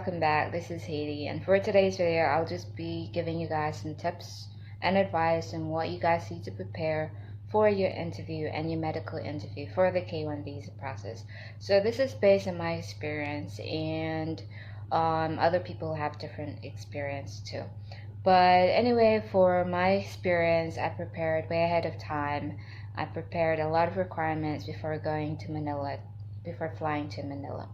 welcome back. This is Haiti, and for today's video, I'll just be giving you guys some tips and advice on what you guys need to prepare for your interview and your medical interview for the K1 visa process. So this is based on my experience, and other people have different experience too. But anyway, for my experience, I prepared way ahead of time. I prepared a lot of requirements before going to Manila, before flying to Manila.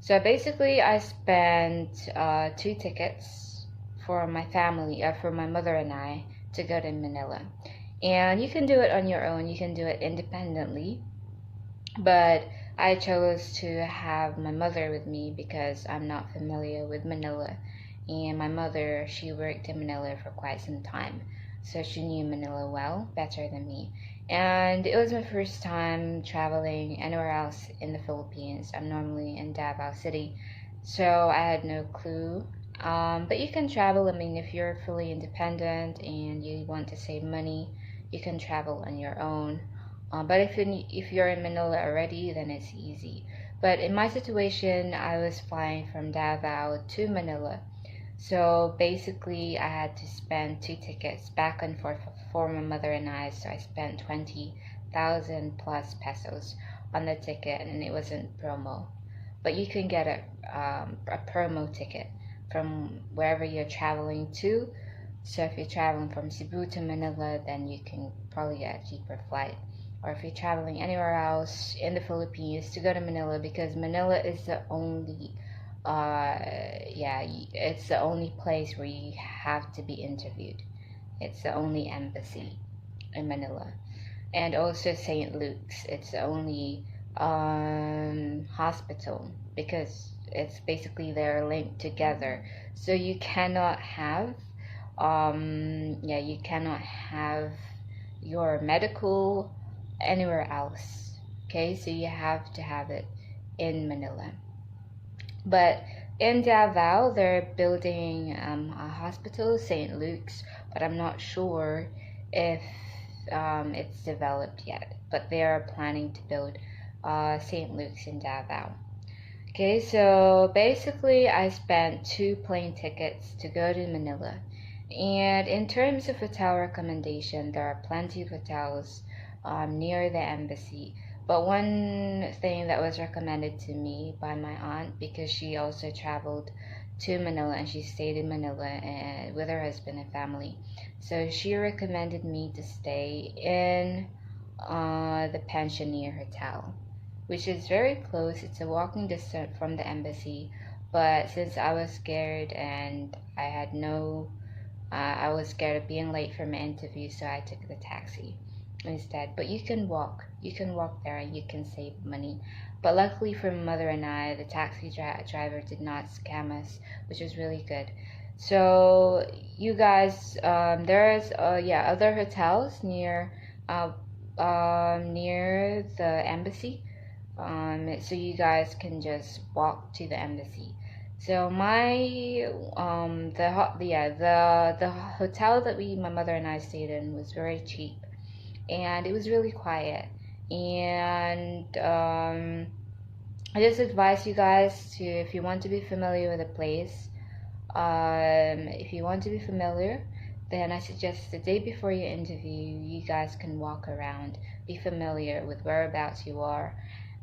So basically, I spent 2 tickets for my family, for my mother and I, to go to Manila. And you can do it on your own, you can do it independently. But I chose to have my mother with me because I'm not familiar with Manila. And my mother, she worked in Manila for quite some time, so she knew Manila well, better than me. And it was my first time traveling anywhere else in the Philippines. I'm normally in Davao City, so I had no clue. But you can travel, I mean, if you're fully independent and you want to save money, you can travel on your own. But if you're in Manila already, then it's easy. But in my situation, I was flying from Davao to Manila. So basically, I had to spend 2 tickets back and forth for my mother and I. So I spent 20,000 plus pesos on the ticket, and it wasn't promo. But you can get a promo ticket from wherever you're traveling to. So if you're traveling from Cebu to Manila, then you can probably get a cheaper flight. Or if you're traveling anywhere else in the Philippines to go to Manila, because Manila is the only it's the only place where you have to be interviewed. It's the only embassy in Manila. And also St. Luke's, it's the only hospital, because it's basically they're linked together. So you cannot have you cannot have your medical anywhere else. Okay, so you have to have it in Manila. But in Davao, they're building a hospital, St. Luke's, but I'm not sure if it's developed yet. But they are planning to build St. Luke's in Davao. Okay, so basically, I spent 2 plane tickets to go to Manila. And in terms of hotel recommendation, there are plenty of hotels near the embassy. But one thing that was recommended to me by my aunt, because she also traveled to Manila and she stayed in Manila with her husband and family. So she recommended me to stay in the Pensioner Hotel, which is very close. It's a walking distance from the embassy. But since I was scared and I was scared of being late for my interview, so I took the taxi instead. But you can walk there and you can save money. But luckily for my mother and I, the taxi driver did not scam us, which was really good. So you guys, there's other hotels near the embassy, so you guys can just walk to the embassy. So the hotel that my mother and I stayed in was very cheap, and it was really quiet. And I just advise you guys to, if you want to be familiar with a place, then I suggest the day before your interview, you guys can walk around, be familiar with whereabouts you are,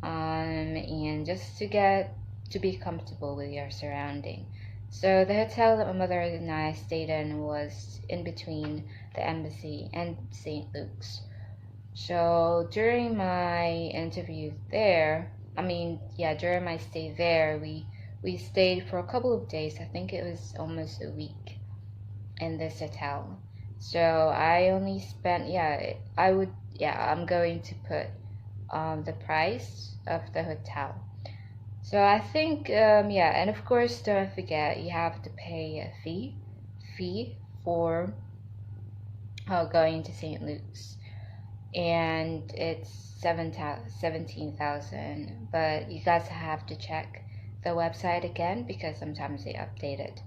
and just to be comfortable with your surrounding. So the hotel that my mother and I stayed in was in between the embassy and St. Luke's. So during my interview there, during my stay there, we stayed for a couple of days. I think it was almost a week in this hotel. So I only spent, I'm going to put the price of the hotel. So I think, and of course, don't forget, you have to pay a fee for going to St. Luke's. And it's 17,000, but you guys have to check the website again, because sometimes they update it.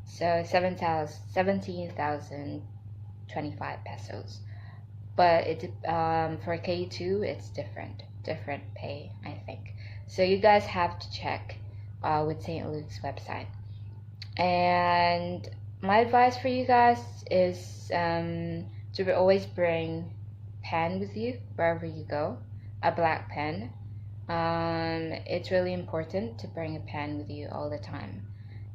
So 17,025 pesos. But for K2, it's different pay, I think. So you guys have to check with St. Luke's website. And my advice for you guys is to always bring pen with you wherever you go, a black pen. It's really important to bring a pen with you all the time.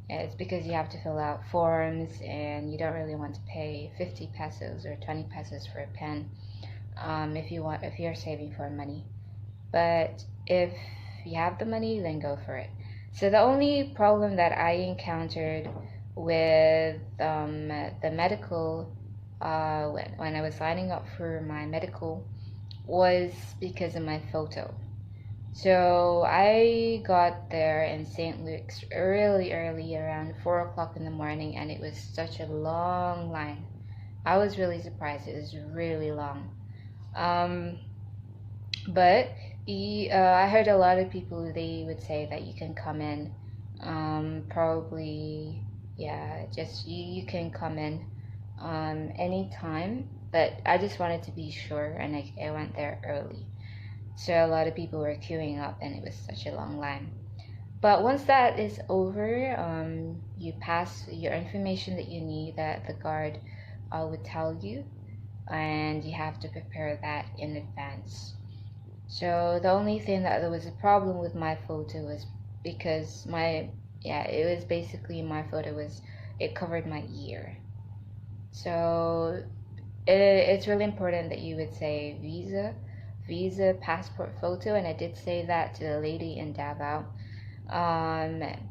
It's because you have to fill out forms and you don't really want to pay 50 pesos or 20 pesos for a pen if you're saving for money. But if you have the money, then go for it. So the only problem that I encountered with the medical when I was signing up for my medical was because of my photo. So I got there in St. Luke's really early, around 4 o'clock in the morning, and it was such a long line. I was really surprised. It was really long. Um, but I heard a lot of people, they would say that you can come in probably, yeah, just you can come in anytime. But I just wanted to be sure, and I went there early. So a lot of people were queuing up, and it was such a long line. But once that is over, you pass your information that you need that the guard would tell you, and you have to prepare that in advance. So the only thing that there was a problem with my photo was because it was basically my photo was, it covered my ear. So it's really important that you would say visa, passport photo, and I did say that to the lady in Davao,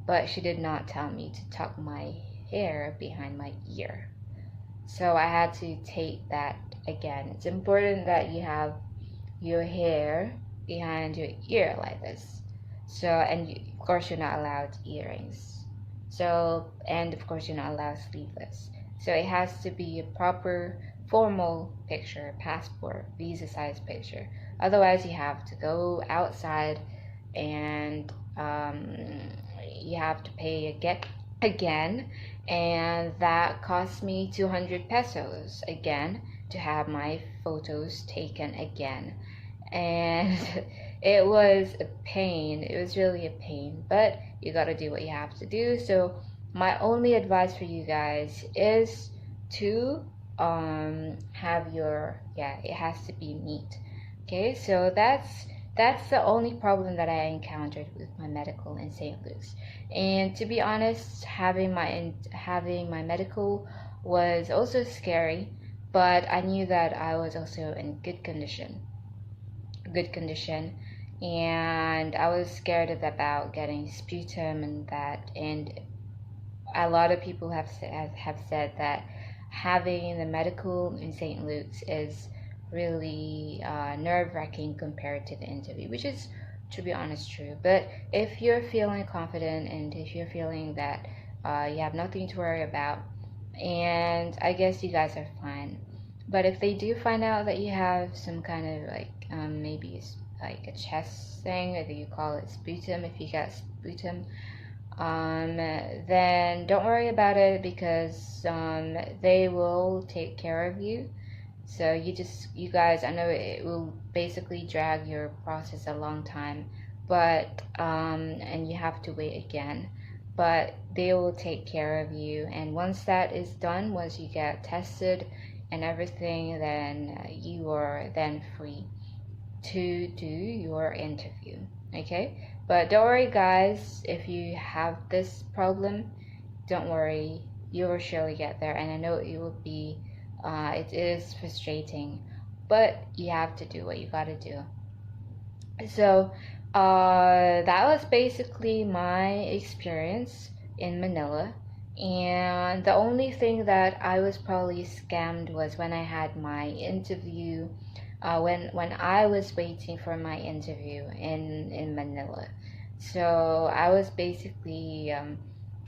but she did not tell me to tuck my hair behind my ear. So I had to take that again. It's important that you have your hair behind your ear like this. So, and of course you're not allowed earrings. So, and of course you're not allowed sleeveless. So it has to be a proper formal picture, passport, visa size picture. Otherwise you have to go outside and you have to pay again, and that cost me 200 pesos again to have my photos taken again. And it was a pain. It was really a pain, but you got to do what you have to do. So my only advice for you guys is to have your, it has to be neat. Okay, so that's the only problem that I encountered with my medical in St. Luke's. And to be honest, having my medical was also scary, but I knew that I was also in good condition, and I was scared about getting sputum and that. And a lot of people have said that having the medical in St. Luke's is really nerve-wracking compared to the interview, which is, to be honest, true. But if you're feeling confident and if you're feeling that you have nothing to worry about, and I guess you guys are fine. But if they do find out that you have some kind of like maybe it's like a chest thing, or you call it sputum, if you got sputum, then don't worry about it, because they will take care of you. So you guys, I know it will basically drag your process a long time, but and you have to wait again, but they will take care of you. And once that is done, once you get tested and everything, then you are then free to do your interview. Okay, but don't worry guys, if you have this problem, don't worry, you will surely get there. And I know it will be it is frustrating, but you have to do what you gotta do. So that was basically my experience in Manila. And the only thing that I was probably scammed was when I had my interview, when I was waiting for my interview in Manila. So I was basically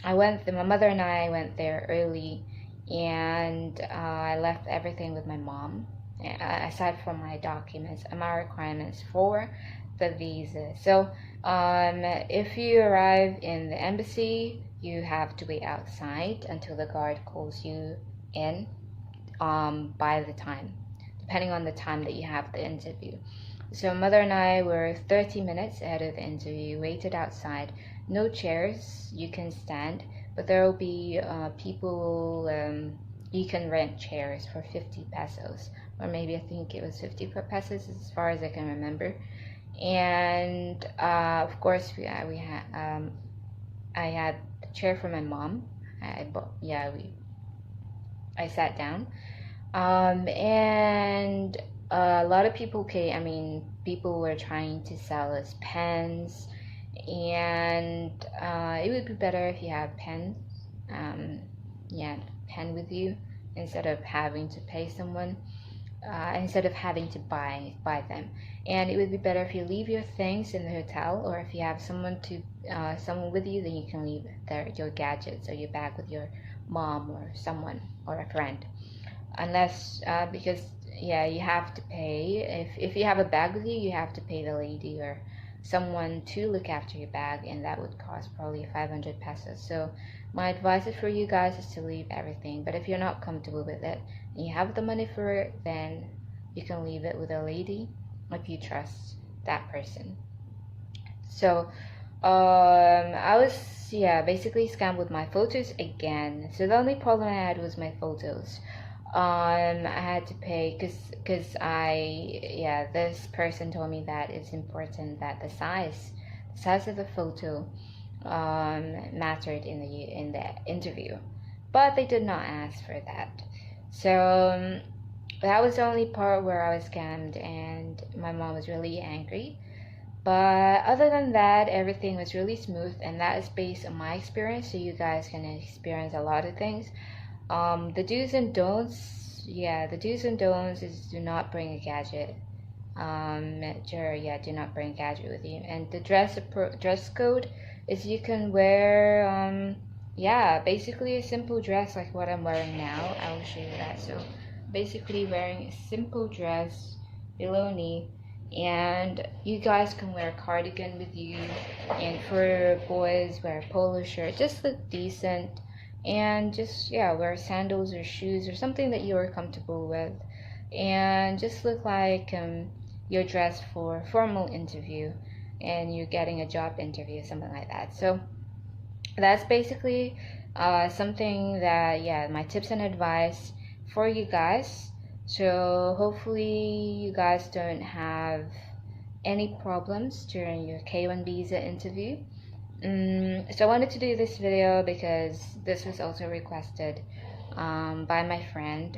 my mother and I went there early, and I left everything with my mom, aside from my documents and my requirements for the visa. So if you arrive in the embassy, you have to wait outside until the guard calls you in by the time, depending on the time that you have the interview. So mother and I were 30 minutes ahead of the interview, waited outside. No chairs, you can stand, but there will be people, you can rent chairs for 50 pesos, or maybe I think it was 50 pesos as far as I can remember. And of course we had I had a chair for my mom. I bought, yeah, I sat down, and a lot of people came. I mean, people were trying to sell us pens, and it would be better if you have pens, yeah, pen with you, instead of having to pay someone, instead of having to buy them. And it would be better if you leave your things in the hotel, or if you have someone with you, then you can leave your gadgets or your bag with your mom or someone or a friend. Unless because yeah, you have to pay. If you have a bag with you, you have to pay the lady or someone to look after your bag, and that would cost probably 500 pesos. So my advice for you guys is to leave everything. But if you're not comfortable with it and you have the money for it, then you can leave it with a lady if you trust that person. So I was, yeah, basically scammed with my photos again. So the only problem I had was my photos. I had to pay because this person told me that it's important that the size of the photo mattered in the interview, but they did not ask for that. So that was the only part where I was scammed, and my mom was really angry. But other than that, everything was really smooth, and that is based on my experience, so you guys can experience a lot of things. The do's and don'ts, yeah, the do's and don'ts is do not bring a gadget. Do not bring a gadget with you. And the dress code is you can wear, basically a simple dress like what I'm wearing now. I will show you that. So basically wearing a simple dress below knee, and you guys can wear a cardigan with you, and for boys wear a polo shirt, just look decent, and just wear sandals or shoes or something that you are comfortable with, and just look like you're dressed for a formal interview and you're getting a job interview, something like that. So that's basically something that, my tips and advice for you guys. So hopefully you guys don't have any problems during your K1 visa interview. So I wanted to do this video because this was also requested by my friend,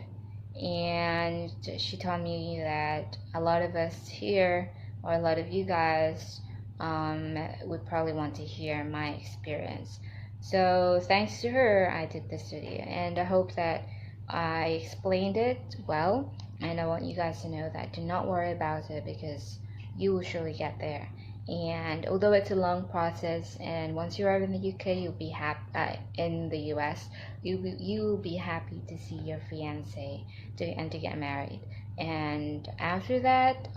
and she told me that a lot of us here, or a lot of you guys, would probably want to hear my experience. So thanks to her, I did this video, and I hope that I explained it well. And I want you guys to know that do not worry about it, because you will surely get there. And although it's a long process, and once you arrive in the UK, you'll be happy. In the US, you will be happy to see your fiance and to get married. And after that,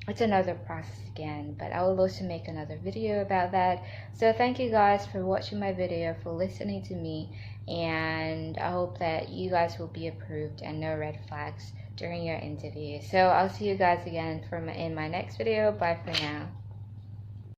it's another process again. But I will also make another video about that. So thank you guys for watching my video, for listening to me, and I hope that you guys will be approved and no red flags during your interview. So I'll see you guys again in my next video. Bye for now.